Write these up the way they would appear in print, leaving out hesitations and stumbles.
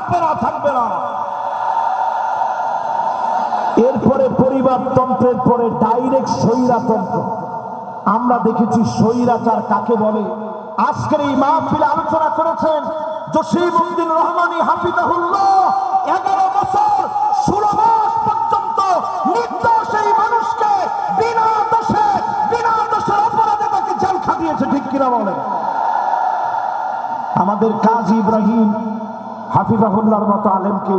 থাকবে না, থাকবে না। এরপরে পরিবারতন্ত্রের পরে ডাইরেক্ট স্বৈরাতন্ত্র। আমরা দেখেছি স্বৈরাচার কাকে বলে। আজকের এই মাহফিলে আলোচনা করেছেন জসিমউদ্দিন রহমানী হাফিজাহুল্লাহ। 11 বছর 16 মাস পর্যন্ত নির্দোষ এই মানুষকে বিনা দোষের অপরাধে তাকে জেল খাটিয়েছে, ঠিক কিনা বলেন? আমাদের কাজী ইব্রাহিম হাফিজাহুল্লাহর মতো আলেমকে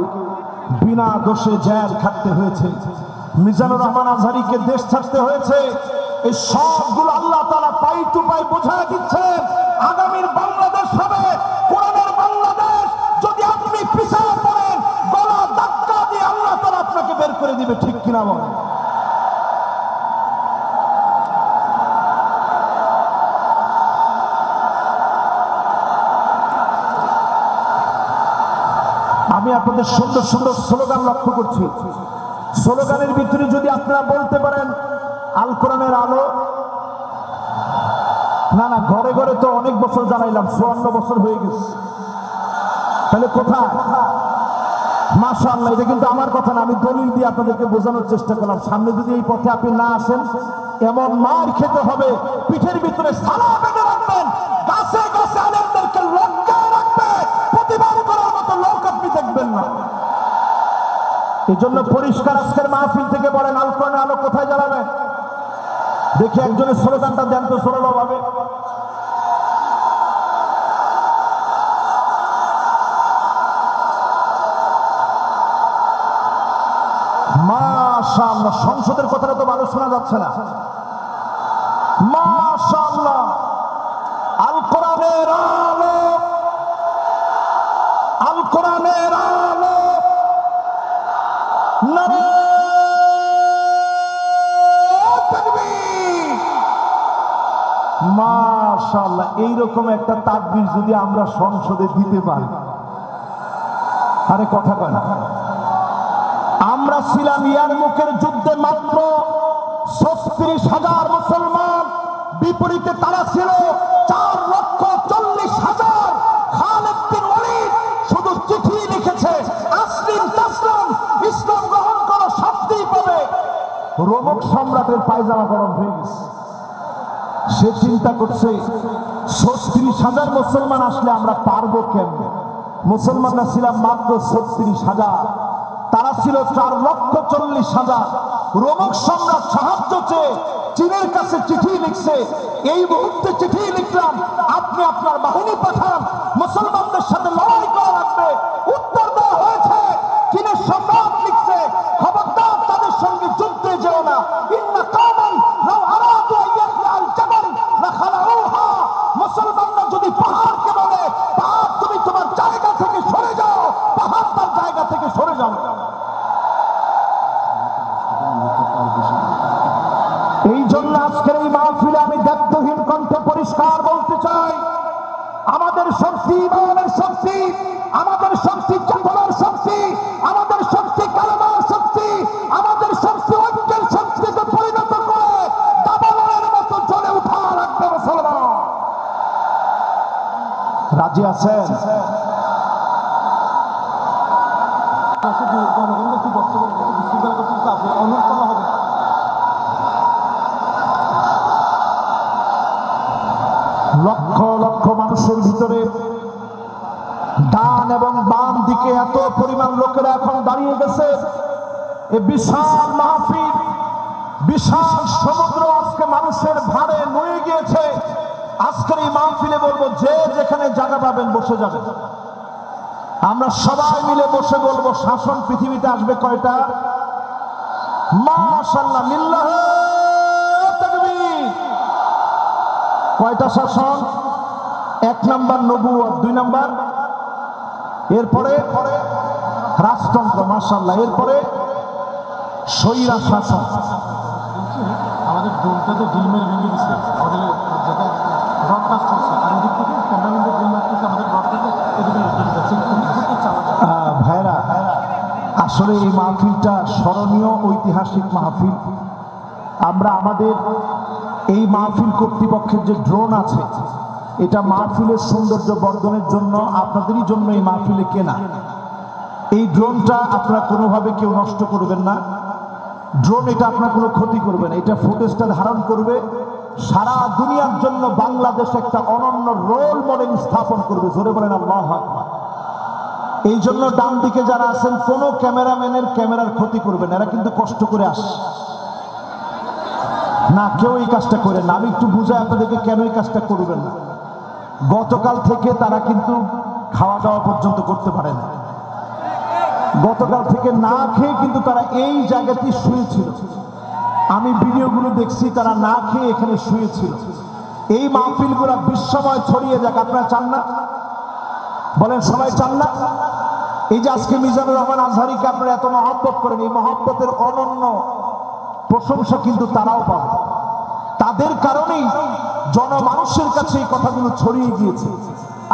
বিনা দোষে জেল খাটতে হয়েছে, মিজানুর রহমান আজহারীকে দেশ ছাড়তে হয়েছে। এই সবগুলো আল্লাহ তাআলা পাই টু পাই বোঝায় দিচ্ছেন। আগামীর বাংলাদেশ হবে কোরআনের বাংলাদেশ। যদি আপনি পিছায় পড়েন, গলা ধাক্কা দিয়ে আল্লাহ তাআলা আপনাকে বের করে দিবে, ঠিক কিনা বলেন? আমি আপনাদের সুন্দর সুন্দর স্লোগান লক্ষ্য করছি। স্লোগানের ভিতরে যদি আপনারা বলতে পারেন আল কোরআনের আলো, না না, ঘরে ঘরে তো অনেক বছর জ্বালাইলাম, 54 বছর হয়ে গেছে, তাহলে কোথায়? মাশাআল্লাহ, এটা কিন্তু আমার কথা না, আমি দলিল দিয়ে আপনাদেরকে বোঝানোর চেষ্টা করলাম। সামনে যদি এই পথে আপনি না আসেন, এমন মার খেতে হবে, পিঠের ভিতরে সালা বেঁধে রাখবেন, গাছে গাছে আলেমদেরকে লটকায় রাখবে, প্রতিবাদ করার মতো লোক আপনি দেখবেন না। এই জন্য পরিষ্কার আজকের মাহফিল থেকে বলেন আল কোরআনের আলো কোথায় জ্বালাবেন? দেখি একজনের স্লোগানটা দেন তো সরল ভাবে। মাশাআল্লাহ, সংসদের কথাটা তো ভালো শোনা যাচ্ছে না। মাশাআল্লাহ, আল কোরআনের আলো, আল কোরআনের আলো, নারে তাকবীর। মাশাআল্লাহ, এইরকম একটা তাকবীর যদি আমরা সংসদে দিতে পারি, আরে কথা কয় না। আমরা ছিলাম ইয়ারমুকের যুদ্ধে মাত্র 36,000 মুসলমান, বিপরীতে তারা ছিল 4,40,000। খালিদ বিন ওয়ালিদ শুধু চিঠি লিখেছে, আসলিম তাসলাম, ইসলাম গ্রহণ করো, শাস্তি পাবে। রোমক সম্রাটের পায়জামা গরম হয়ে গেছে। সে চিন্তা করছে 36,000 মুসলমান আসলে আমরা পারবো কেমনে? মুসলমানরা ছিলাম মাত্র 36,000, তারা ছিল 4,40,000। রোমক সম্রাট সাহায্য চেয়ে চীনের কাছে চিঠি লিখছে, এই মুহূর্তে চিঠি লিখলাম, আপনি আপনার বাহিনী পাঠান, মুসলমানদের সাথে লড়াই করা লাগবে। উত্তর দেওয়া হয়েছে, চীনের সম্রাট লিখছে, খবরদার তাদের সঙ্গে যুদ্ধে যেও না। ইন্না কওমান লাউ আরাদু আন ইয়াখলা'আল জাবাল লাখালাউহা। মুসলমানরা যদি পাহাড়কে বলে, পাহাড় তুমি তোমার জায়গা থেকে সরে যাও, পাহাড় তার জায়গা থেকে সরে যাও। এই জন্য আজকের এই মাহফিলে আমি দায়িত্বহীন কণ্ঠে পরিষ্কার বলতে চাই, আমাদের শক্তি ইমানের শক্তি, আমাদের শক্তি চেতনার শক্তি, আমাদের শক্তি কালেমার শক্তি, আমাদের শক্তি ঐক্যের শক্তিতে পরিণত করে দাবানলের মতো জ্বলে উঠা লাগবে মুসলমান। রাজি আছেন? লক্ষ লক্ষ মানুষের ভিতরে ডান এবং বাম দিকে এত পরিমাণ লোকেরা এখন দাঁড়িয়ে গেছে। এই বিশাল মাহফিল, বিশাল সমুদ্র আজকে মানুষের ভারে নুয়ে গিয়েছে। আজকের এই মাহফিলে বলবো, যে যেখানে জায়গা পাবেন বসে যাবেন। আমরা সবাই মিলে বসে বলবো, শাসন পৃথিবীতে আসবে কয়টা? মাশাআল্লাহ, লিল্লাহি তাকবীর। কয়টা শাসন? 1 নাম্বার নবুয়ত, 2 নাম্বার এরপরে রাজতন্ত্র, মাশাআল্লাহ, এরপরে স্বৈরা শাসন। আমাদের দলটাতে ডিল মেরে ভেঙে দিচ্ছে, আমাদের যেটা ব্রডকাস্ট হচ্ছে, আমাদের থেকে ক্যামেরাম্যানদের ডিল মারতেছে, আমাদের ব্রডকাস্টে এদিকে ভাইরা, আসলে এই মাহফিলটা স্মরণীয় ঐতিহাসিক মাহফিল। আমরা আমাদের এই মাহফিল কর্তৃপক্ষের যে ড্রোন আছে, এটা মাহফিলের সৌন্দর্য বর্ধনের জন্য, আপনাদেরই জন্য এই মাহফিলে কেনা। এই ড্রোনটা আপনারা কোনোভাবে কেউ নষ্ট করবেন না। ড্রোন এটা আপনার কোনো ক্ষতি করবে না, এটা ফুটেজটা ধারণ করবে, সারা দুনিয়ার জন্য বাংলাদেশ একটা অনন্য রোল মডেল স্থাপন করবে। জোরে বলেন আল্লাহু আকবার। এই জন্য ডান দিকে যারা আছেন কোনো ক্যামেরাম্যানের ক্যামেরার ক্ষতি করবেন, এরা কিন্তু কষ্ট করে আসে না, কেউ এই কাজটা করে না। আমি একটু বুঝাই আপনাদেরকে কেন এই কাজটা করবেন না। গতকাল থেকে তারা কিন্তু খাওয়া দাওয়া পর্যন্ত করতে পারে না, গতকাল থেকে না খেয়ে কিন্তু তারা এই জায়গাতেই শুয়েছিল। আমি ভিডিওগুলো দেখছি, তারা না খেয়ে এখানে শুয়েছিল। এই মাহফিলগুলো বিশ্বময় ছড়িয়ে যাক, আপনারা চান না? বলেন সবাই চান না? এই যে আজকে মিজানুর রহমান আজহারীকে আপনারা এত মহব্বত করেন, এই মহব্বতের অনন্য প্রশংসা কিন্তু তারাও পাবে। তাদের কারণেই জনমানুষের কাছে এই কথাগুলো ছড়িয়ে গিয়েছে।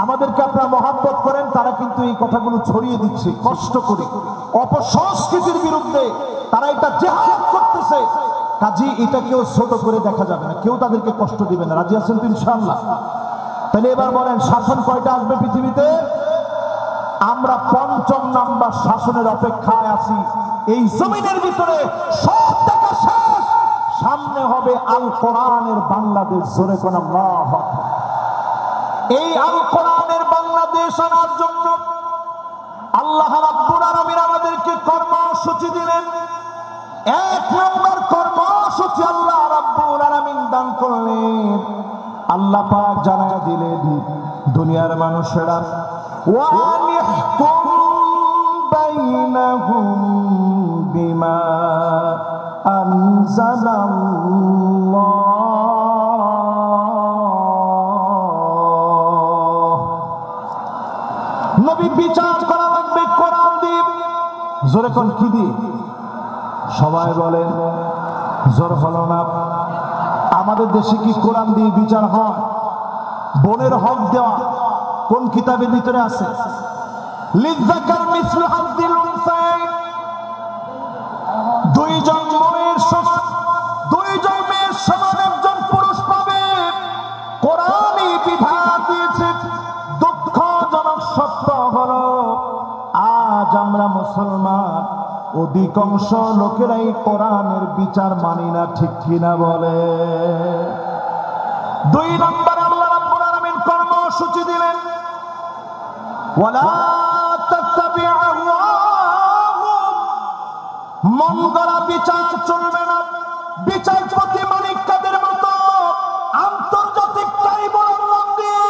আমাদেরকে আপনারা মহব্বত করেন, তারা কিন্তু এই কথাগুলো ছড়িয়ে দিচ্ছে কষ্ট করে। অপসংস্কৃতির বিরুদ্ধে তারা এটা জিহাদ করতেছে, কাজী এটা কেউ ছোট করে দেখা যাবে না, কেউ তাদেরকে কষ্ট দিবে না। রাজি আছেন তো ইনশাআল্লাহ? তাহলে এবার বলেন শাসন কয়টা আসবে পৃথিবীতে? আমরা ৫ম নাম্বার শাসনের অপেক্ষায় আছি। এই জমিনের ভিতরে সব দেখা শেষ, সামনে হবে আল কোরআনের বাংলাদেশ। জোরে কোন আল্লাহু আকবার। এই আল কোরআনের বাংলাদেশ আনার জন্য আল্লাহ রাব্বুল আলামিন আমাদেরকে কর্মসূচি দিলেন। ১ নম্বর কর্মসূচি আল্লাহ রাব্বুল আলামিন দান করলেন। আল্লাহ পাক জানায়া দিলেন, দুনিয়ার মানুষেরা ওয়ানিহকুম বাইনাহুম বিমা আনজালাল্লাহ। নবী বিচার করা লাগবে কোরআন দিয়ে। জোরে কোন কি দিয়ে? সবাই বলেন, জোর হলো না। আমাদের দেশে কি কোরআন দিয়ে বিচার হয়? বোনের হক দেওয়া কোন কিতাবের ভিতরে আছে? লিযাকার মিসলু হাযিল উনসায়াইন। দুইজন মেয়ের সমান একজন পুরুষ পাবে, কোরআনই বিধান দিয়েছে। দুঃখজনক সত্য হলো আজ আমরা মুসলমান অধিকাংশ লোকেরাই কোরআনের বিচার মানি না, ঠিক কিনা বলে? ২ নম্বর আল্লাহ রাব্বুল আলামিন কর্মসূচি দিলেন, ওয়ালা তাত্তাবি আহওয়াহুম। মন গড়া বিচার চলবে না। বিচারপতি মালিক কাদের মতো আন্তর্জাতিক ট্রাইব্যুনাল নাম দিয়ে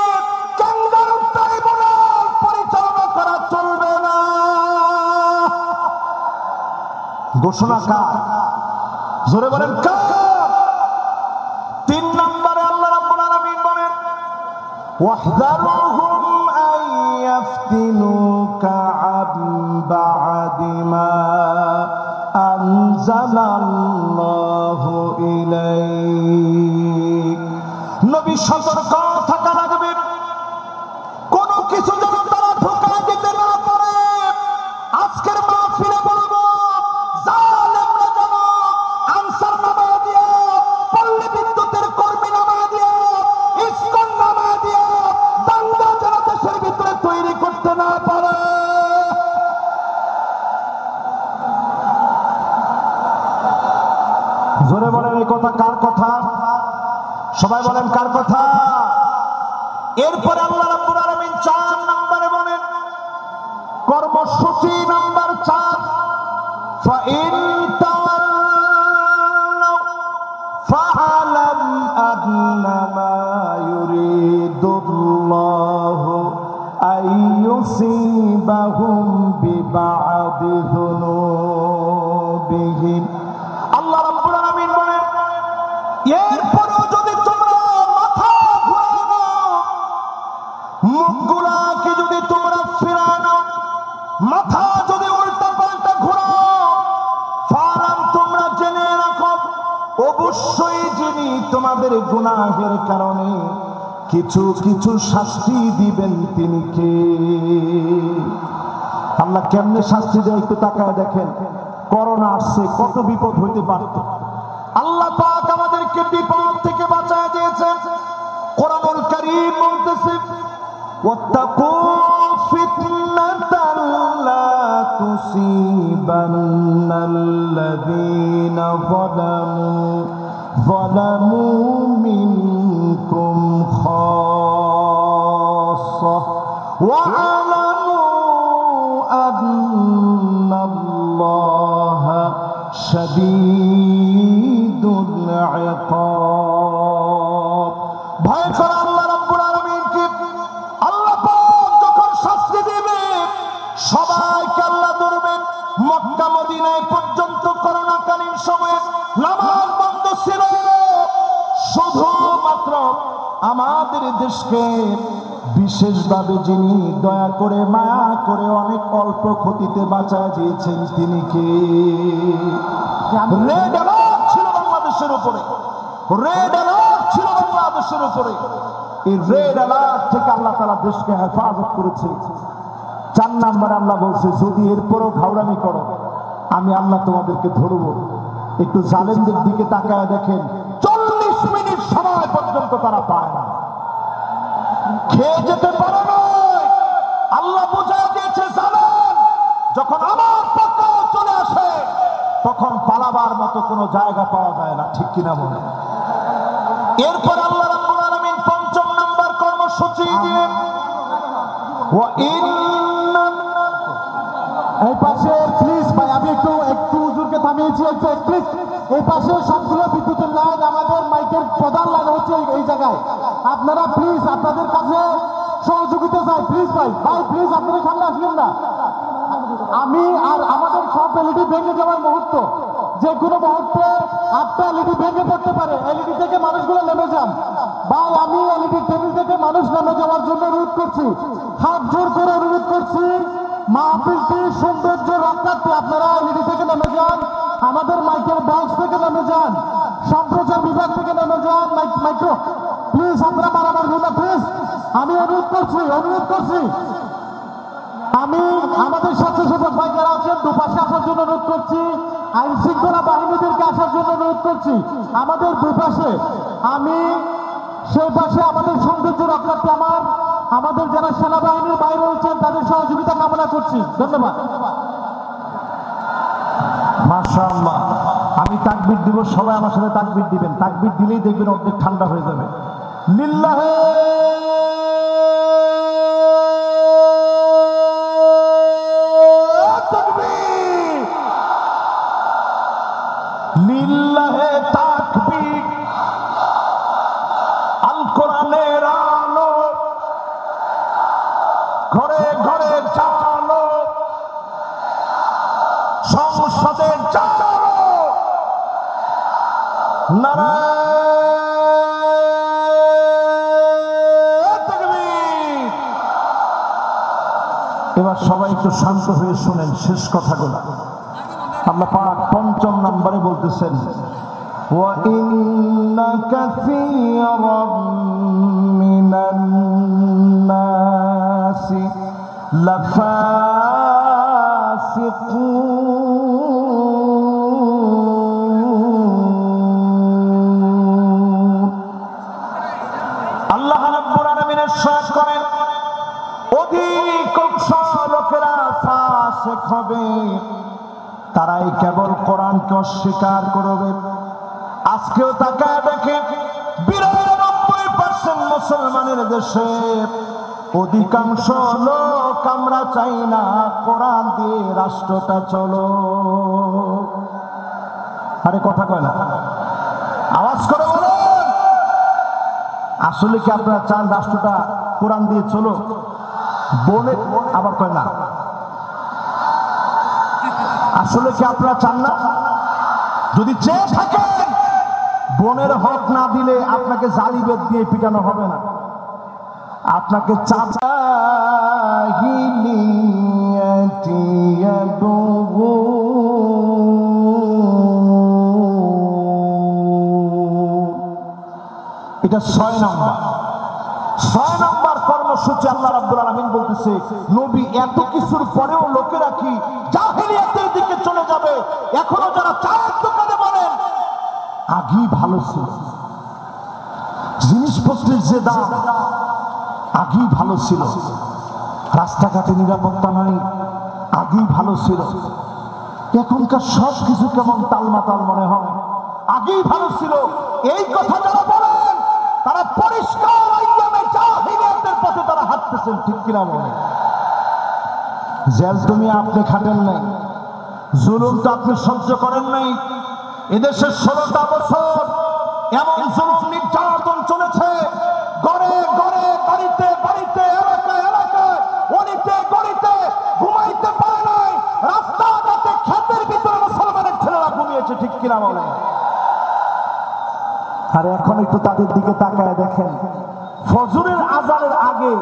ক্যাঙ্গারু ট্রাইব্যুনাল পরিচালনা করা চলবে না। ঘোষণা কার? জোরে বলেন কার? ৩ নম্বরে আল্লাহ রাব্বুল আলামিন বলেন, ওয়াহযারুহুম আন ইয়াফতিনুকা আন বা'দি মা আনজালাল্লাহু ইলাইক। নবী সতর্ক থাকা লাগবে, কোন কিছু যেন তারা ধোঁকা দিতে না পারে। আজকের মাহফিলে বলবো, জালেমরা যেন আনসার নামা দিয়া, পল্লী বিদ্যুতের কর্মী নামা দিয়া, ইসকন নামা দিয়া দাঙ্গা যেন দেশের ভিতরে তৈরি করতে না পারে। জোরে বলেন এই কথা কার কথা? সবাই বলেন কার কথা? এরপরে আল্লাহ রাব্বুল আলামিন ৪ নম্বরে বলেন, কর্মসূচি নাম্বার ৪, ফাইন তাওয়াল্লাউ ফাআলাম আন্নামা ইউরিদুল্লাহু আইয়ুসিবাহুম বিবা'দি যুনুবিহিম। আল্লাহ রাব্বুল আলামিন বলেন, এরপরেও যদি তোমরা মাথা ঘুরানো, মুখগুলাকে যদি তোমরা ফিরানো, মাথা যদি উল্টা পাল্টা ঘুরাও, ফালাম তোমরা জেনে রাখো, অবশ্যই যিনি তোমাদের গুনাহের কারণে কিছু কিছু শাস্তি দিবেন তিনি কে? আল্লাহ কেমনে শাস্তি দেয় একটু তাকায় দেখেন। করোনা আসছে, কত বিপদ হইতে পারত। আল্লাহ পাক আমাদেরকে বিপদ থেকে বাঁচায় দিয়েছেন। কোরআনুল কারীম বলতেছে, ওয়াত্তাকু ফিতনাতাল লা الذين ظلموا منكم خاصة واعلموا أن الله شديد العقاب ভয় করা আল্লাহ রাব্বুল আলামিনকে আল্লাহ পাক যখন শাস্তি দিবে সবাইকে আল্লাহ ধরবেন মক্কা মদিনায় পর্যন্ত করোনাকালীন সময়ে নামাজ বন্ধ ছিল শুধুমাত্র আমাদের দেশকে বিশেষভাবে যিনি দয়া করে মায়া করে অনেক অল্প ক্ষতিতে বাঁচায় দিয়েছেন তিনি কে রেড অ্যালার্ট ছিল বাংলাদেশের উপরে রেড অ্যালার্ট ছিল বাংলাদেশের উপরে এই রেড অ্যালার্ট থেকে আল্লাহ তাআলা দেশকে হেফাজত করেছে 4 নম্বরে আল্লাহ বলছে যদি এরপরও ঘাউড়ামি করো আমি আল্লাহ তোমাদেরকে ধরবো একটু জালেমদের দিকে তাকায় দেখেন 40 মিনিট সময় পর্যন্ত তারা পায় না খেয়ে যেতে পারে না আল্লাহ বুঝায় দিয়েছে জালেম যখন আমার পক্ষে চলে আসে তখন পালাবার মতো কোনো জায়গা পাওয়া যায় না ঠিক কিনা বলে এরপর আল্লাহ রাব্বুল আলামিন 5 নম্বর কর্মসূচি দিলেন ওয়া এই পাশে প্লিজ ভাই আমি একটু হুজুরকে থামিয়েছি প্লিজ এই পাশে সবগুলো বিদ্যুতের লাইন আমাদের মাইকের প্রধান লাইন হচ্ছে এই জায়গায় আপনারা প্লিজ আপনাদের কাছে সহযোগিতা চাই প্লিজ ভাই প্লিজ আপনারা সামনে আসবেন না আমি আর আমাদের সব এলইডি ভেঙে যাওয়ার মুহূর্ত যে কোনো মুহূর্তে আপনার এলইডি ভেঙে পড়তে পারে এলইডি থেকে মানুষগুলো নেমে যান ভাই আমি এলইডি টেবিল থেকে মানুষ নেমে যাওয়ার জন্য অনুরোধ করছি হাত জোর করে অনুরোধ করছি মাহফিলটি সৌন্দর্য রক্ষার্থে আপনারা এলইডি থেকে নেমে যান আমাদের মাইকের বক্স থেকে নেমে যান সম্প্রচার বিভাগ থেকে নেমে যান মাইক্রো প্লিজ আপনারা মারামারি না প্লিজ আমি অনুরোধ করছি আমি আমাদের স্বেচ্ছাসেবক ভাই যারা আছেন দুপাশে আসার জন্য অনুরোধ করছি আইন শৃঙ্খলা বাহিনীদেরকে আসার জন্য অনুরোধ করছি আমাদের দুপাশে আমি সেই পাশে আমাদের সৌন্দর্য রক্ষার্থে আমাদের যারা সেনাবাহিনীর বাইরে রয়েছেন তাদের সহযোগিতা কামনা করছি ধন্যবাদ মাশাআল্লাহ আমি তাকবীর দিব সবাই আমার সাথে তাকবীর দিবেন তাকবীর দিলেই দেখবেন অর্ধেক ঠান্ডা হয়ে যাবে লিল্লাহে তাকবীর লিল্লাহে তাকবীর আল কোরআনের আলো ঘরে ঘরে চালো সংসদে চালো নারায়ে তাকবীর এবার সবাই একটু শান্ত হয়ে শুনেন শেষ কথাগুলো আল্লাহ পাক 5 নম্বরে বলতেছেন ওয়া ইন্না কাসীরাম মিনান নাসি লাফাসিকুন আল্লাহ রাব্বুল আলামিন ইরশাদ করেন অধিকাংশ লোকেরা ফাসিক হবে তারাই কেবল কোরআনকে অস্বীকার করবে আজকেও তাকায় দেখে 92% মুসলমানের দেশে অধিকাংশ লোক আমরা চাই না কোরআন দিয়ে রাষ্ট্রটা চলো আরে কথা কয় না আওয়াজ করে বলেন আসলে কি আপনারা চান রাষ্ট্রটা কোরআন দিয়ে চলো বলে আবার কয় না আসলে কি আপনারা চান না যদি চেয়ে থাকেন বোনের হক না দিলে আপনাকে জালিবেদ দিয়ে পিটানো হবে না আপনাকে এটা 6 নম্বর কর্মসূচি আল্লাহ রাব্বুল আলামিন বলতেছে নবী এত কিছুর পরেও লোকেরা কি জাহেলিয়াতের দিকে চলে যাবে এখনো যারা চায়ের দোকানে বলেন আগেই ভালো ছিল জিনিসপত্রের যে দাম আগেই ভালো ছিল রাস্তাঘাটে নিরাপত্তা নাই আগেই ভালো ছিল এখনকার সব কিছু কেমন তালমাতাল মনে হয়। আগেই ভালো ছিল। এই কথা যারা বলেন তারা পরিষ্কার আইয়ামে জাহিলিয়াতের পথে তারা হাঁটতেছেন, ঠিক কিনা বলে? জেল তুমি আপনি খাটেন নাই, জুলুম তো আপনি সহ্য করেন নাই। এদেশের 16টা বছর এমন জুলুম নির্যাতন চলেছে, ঘরে ঘরে, বাড়িতে বাড়িতে, এলাকায় এলাকায়, অলিতে গলিতে ঘুমাইতে পারে নাই। রাস্তাঘাটে ক্ষেতের ভিতরে মুসলমানের ছেলেরা ঘুমিয়েছে, ঠিক কিনা বলে? আর এখন একটু তাদের দিকে তাকায় দেখেন, ফজরের আজানের আগে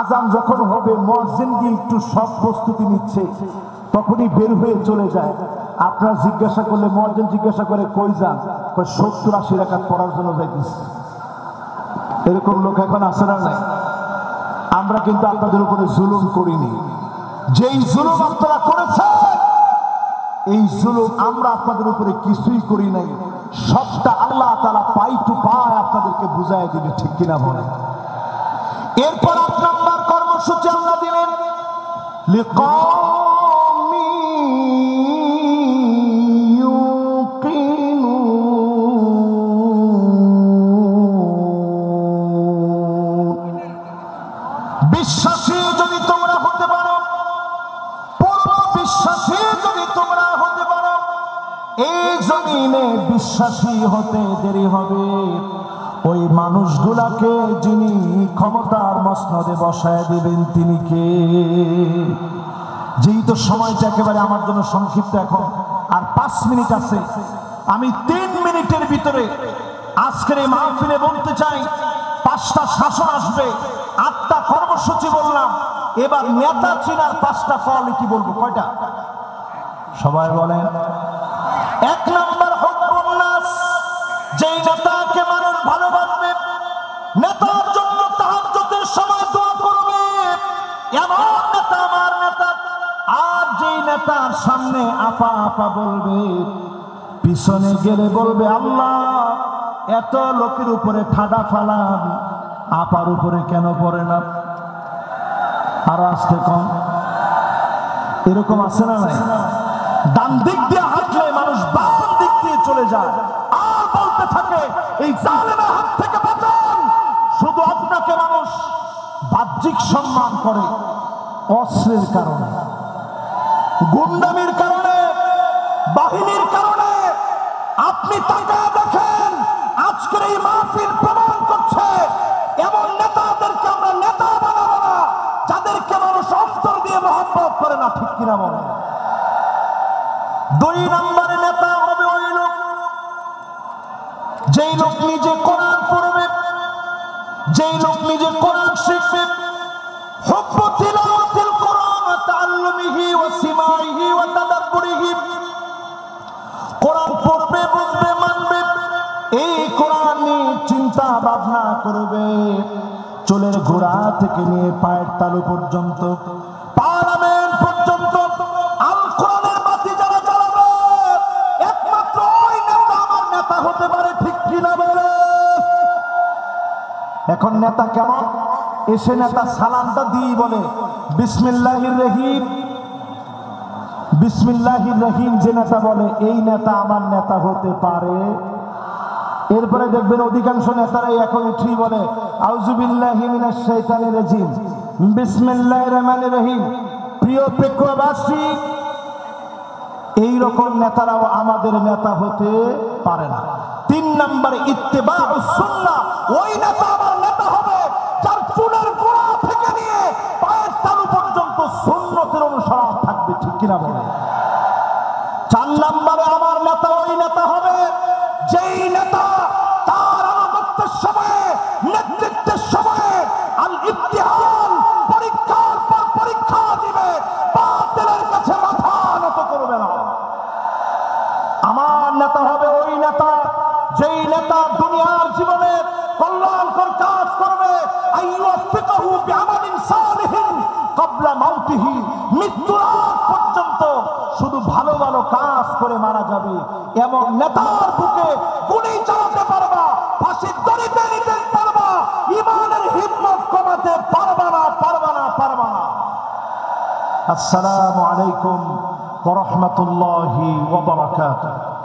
আজান যখন হবে, মুয়াজ্জিন কি একটু সব প্রস্তুতি নিচ্ছে, তখনই বের হয়ে চলে যায়। আপনারা জিজ্ঞাসা করলে, মুয়াজ্জিন জিজ্ঞাসা করে কই যান, 70-80 রাকাত পড়ার জন্য যাইতেছে। এরকম লোক এখন আছে না নাই? আমরা কিন্তু আপনাদের উপরে জুলুম করিনি। যেই জুলুম আপনারা করেছেন, এই জুলুম আমরা আপনাদের উপরে কিছুই করি নাই। সবটা আল্লাহ তাআলা পাই টু পাই আপনাদেরকে বুঝায় দিবে, ঠিক কিনা বলে? এরপর 8 নম্বর কর্মসূচি আল্লাহ দিলেন, লিকাওমি ইউকিনুন। বিশ্বাসী যদি তোমরা হতে পারো, পূর্ণ বিশ্বাসী যদি তোমরা হতে পারো, এই জমিনে বিশ্বাসী হতে দেরি হবে ওই মানুষগুলাকে যিনি ক্ষমতার মসনদে বসায় দিবেন তিনি কে? যেহেতু সময়টা একেবারে আমার জন্য সংক্ষিপ্ত, এখন আর 5 মিনিট আছে, আমি 3 মিনিটের ভিতরে আজকের এই মাহফিলে বলতে চাই, 5টা শাসন আসবে, 8টা কর্মসূচি বললাম। এবার নেতা চিনার 5টা কোয়ালিটি বলবো। কয়টা? সবাই বলেন। 1 নম্বর হুব্বুন নাস, যেই নেতাকে মানুষ ভালোবাসবে, নেতার জন্য তাহাজ্জুদের সময় দোয়া করবে, এমন নেতা আমার নেতা। আর যেই নেতার সামনে আপা আপা বলবে, পিছনে গেলে বলবে আল্লাহ এত লোকের উপরে ঠাডা ফালান, আপার উপরে কেন পড়ে না? আরো আসতে কম। এরকম আছে না নাই? ডান দিক দিয়ে হাঁটলে মানুষ বাম দিক দিয়ে চলে যায়, আর বলতে থাকে এই জালেমের হাত থেকে বাঁচান। শুধু আপনাকে মানুষ বাহ্যিক সম্মান করে অস্ত্রের কারণে, গুন্ডামির কারণে, বাহিনীর কারণে। আপনি তাকায় দেখেন, আজকের এই মাহফিল প্রমাণ করছে এমন নেতাদেরকে আমরা নেতা বানাবো না যাদেরকে মানুষ অন্তর দিয়ে মহব্বত করে না, ঠিক কিনা বলে? 2 নম্বরে নেতা হবে ওই লোক, যেই লোক নিজে কোরআন পড়বে, যেই লোক নিজে কোরআন শিখবে, হুব্বু তিলাওয়াতিল কোরআন ওয়া তাআল্লুমিহি ওয়া সিমাইহি ওয়া তাদাব্বুরিহি। কোরআন পড়বে, বুঝবে, মানবে, এই কোরআন নিয়ে চিন্তা ভাবনা করবে, চুলের গোড়া থেকে নিয়ে পায়ের তালু পর্যন্ত, পার্লামেন্ট পর্যন্ত আল কোরআনের বাতি যারা জ্বালাবে, একমাত্র ওই নেতা আমার নেতা হতে পারে, ঠিক কিনা বলে? এখন নেতা কেমন? এসে নেতা সালামটা দিয়ে বলে বিসমিল্লাহির রহিম, বিসমিল্লাহির রহিম। যে নেতা বলে এই নেতা আমার নেতা হতে পারে। এরপরে দেখবেন অধিকাংশ নেতারাই এখন উঠি বলে আউযুবিল্লাহি মিনাশ শাইতানির রাজিম, বিসমিল্লাহির রহমানির রহিম। প্রিয় প্রেক্ষবাসী, এই রকম নেতারাও আমাদের নেতা হতে পারে না। 3 নম্বরে ইত্তেবাউস সুন্নাহ, ওই নেতা আমার নেতা হবে যার চুলের গোড়া থেকে নিয়ে পায়ের তালু পর্যন্ত সুন্নতের অনুসরণ থাকবে, ঠিক কিনা বলে? 4 নম্বরে আমার নেতা ওই নেতা হবে যেই নেতা তার আনুগত্যের সময়ে, নেতৃত্বের সময়ে আল ইমতিহান, পরীক্ষার পর পরীক্ষা দিবে, বাতিলের কাছে মাথা নত করবে না। আমার নেতা হবে ওই নেতা যেই নেতা দুনিয়ার জীবনে কল্যাণকর কাজ করবে, আইয়ুফিকাহু বিআমালিন সালিহিন ক্বাবলা মাউতিহি, মৃত্যুর আগ পর্যন্ত শুধু ভালো ভালো কাজ করে মারা যাবে, এমন নেতার বুকে গুলি চালাতে পারবা, ফাঁসির দড়িতে নিতে পারবা, ঈমানের হিম্মত কমাতে পারবা না, পারবা না, পারবা না। আসসালামু আলাইকুম ওয়া রাহমাতুল্লাহি ওয়া বারাকাতুহু।